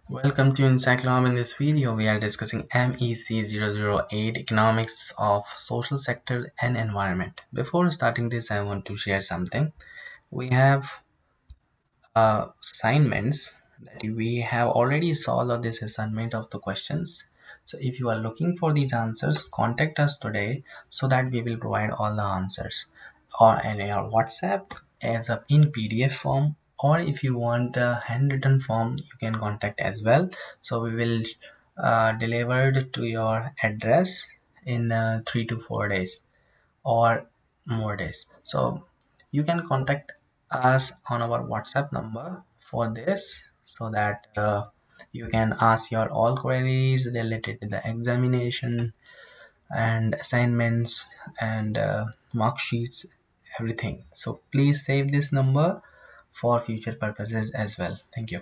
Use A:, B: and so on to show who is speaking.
A: Welcome to Encyclom. In this video, we are discussing MEC 008 Economics of Social Sector and Environment. Before starting this, I want to share something. We have assignments that we have already solved of this assignment of the questions. So if you are looking for these answers, contact us today so that we will provide all the answers or in your WhatsApp as a in PDF form, or if you want a handwritten form you can contact as well. So we will deliver it to your address in 3 to 4 days or more days. So you can contact us on our WhatsApp number for this so that you can ask your all queries related to the examination and assignments and mark sheets, everything. So please save this number for future purposes as well. Thank you.